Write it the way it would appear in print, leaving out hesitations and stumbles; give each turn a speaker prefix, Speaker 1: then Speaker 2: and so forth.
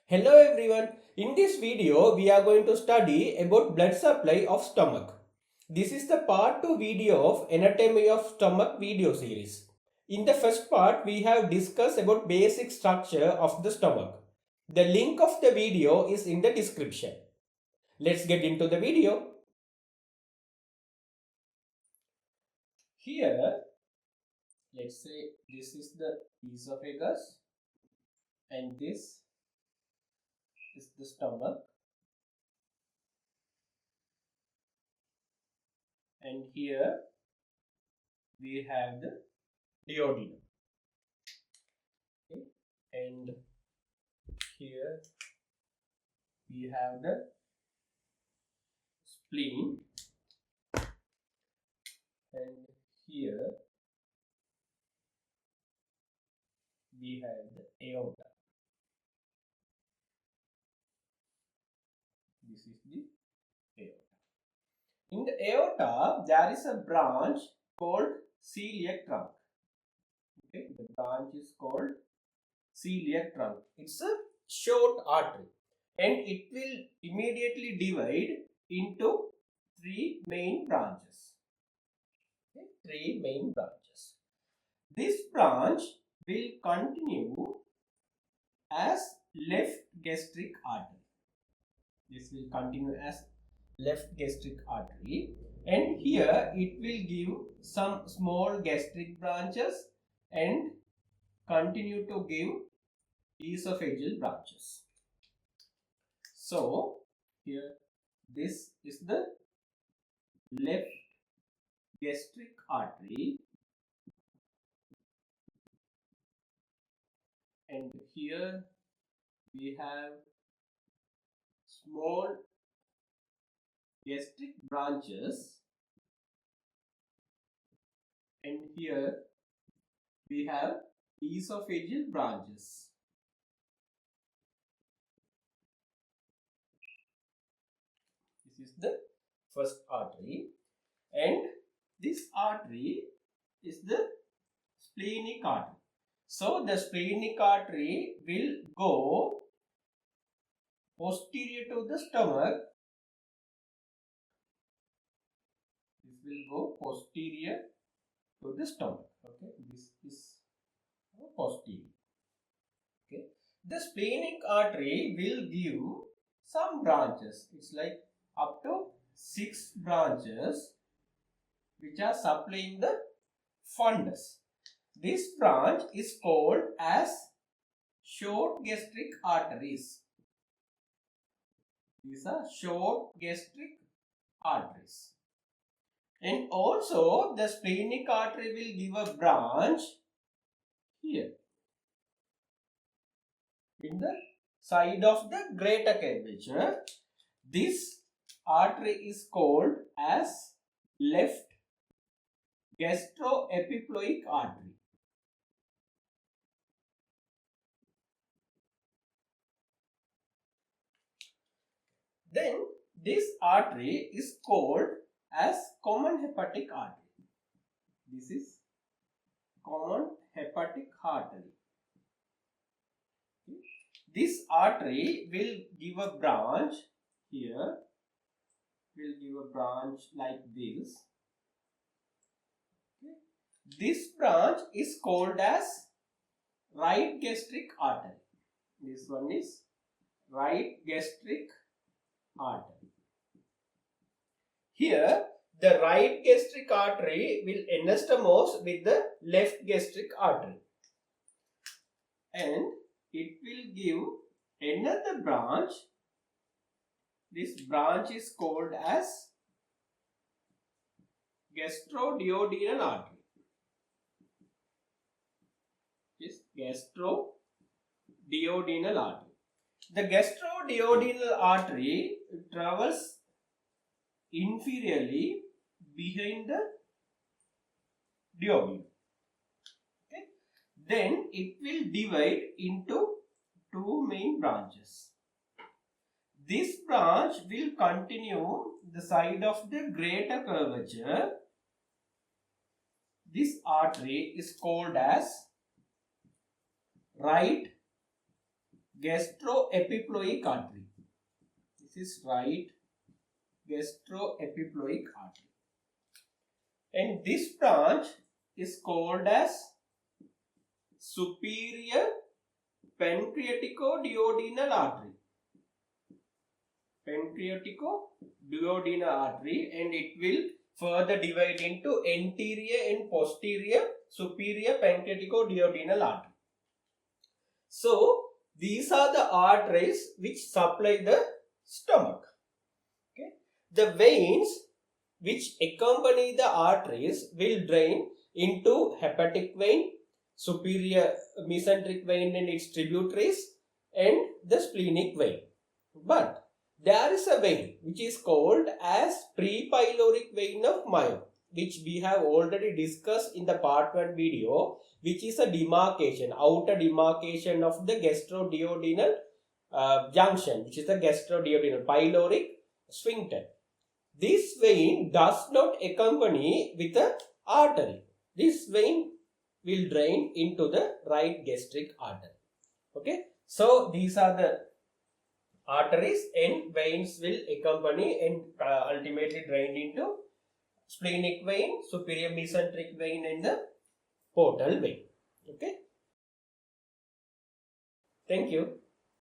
Speaker 1: Hello everyone. In this video, we are going to study about blood supply of stomach. This is the part 2 video of anatomy of stomach video series. In the first part, we have discussed about basic structure of the stomach. The link of the video is in the description. Let's get into the video. Here, let's say this is the esophagus and this is the stomach, and here we have the duodenum. Okay. And here we have the spleen, and here we have the aorta. This is the aorta. In the aorta, there is a branch called celiac trunk. Okay, the branch is called celiac trunk. It's a short artery, and it will immediately divide into three main branches. Okay, three main branches. This branch will continue as left gastric artery. This will continue as left gastric artery, and here it will give some small gastric branches and continue to give esophageal branches. So here this is the left gastric artery, and here we have small gastric branches, and here we have esophageal branches. This is the first artery, and this artery is the splenic artery. So the splenic artery will go posterior to the stomach. This will go posterior to the stomach. Okay, this is posterior. Okay, the splenic artery will give some branches. It's like up to 6 branches which are supplying the fundus. This branch is called as short gastric arteries. These are short gastric arteries. And also the splenic artery will give a branch here in the side of the greater curvature. This artery is called as left gastroepiploic artery. Then this artery is called as common hepatic artery. This is common hepatic artery. This artery will give a branch here, will give a branch like this. Okay. This branch is called as right gastric artery. This one is right gastric artery. Here the right gastric artery will anastomose with the left gastric artery, and it will give another branch. This branch is called as gastroduodenal artery. This gastroduodenal artery. The gastroduodenal artery travels inferiorly behind the duodenum. Okay. Then it will divide into two main branches. This branch will continue the side of the greater curvature. This artery is called as right gastroepiploic artery. This is right gastroepiploic artery. And this branch is called as superior pancreatico-duodenal artery. Pancreatico-duodenal artery, and it will further divide into anterior and posterior superior pancreatico-duodenal artery. So these are the arteries which supply the stomach. Okay. The veins which accompany the arteries will drain into hepatic vein, superior mesenteric vein and its tributaries, and the splenic vein. But there is a vein which is called as prepyloric vein of Mayo, which we have already discussed in the part 1 video, which is a demarcation, outer demarcation of the gastroduodenal junction, which is the gastroduodenal pyloric sphincter. This vein does not accompany with the artery. This vein will drain into the right gastric artery. Okay, so these are the arteries, and veins will accompany and ultimately drain into splenic vein, superior mesenteric vein, and the portal vein. Okay, thank you.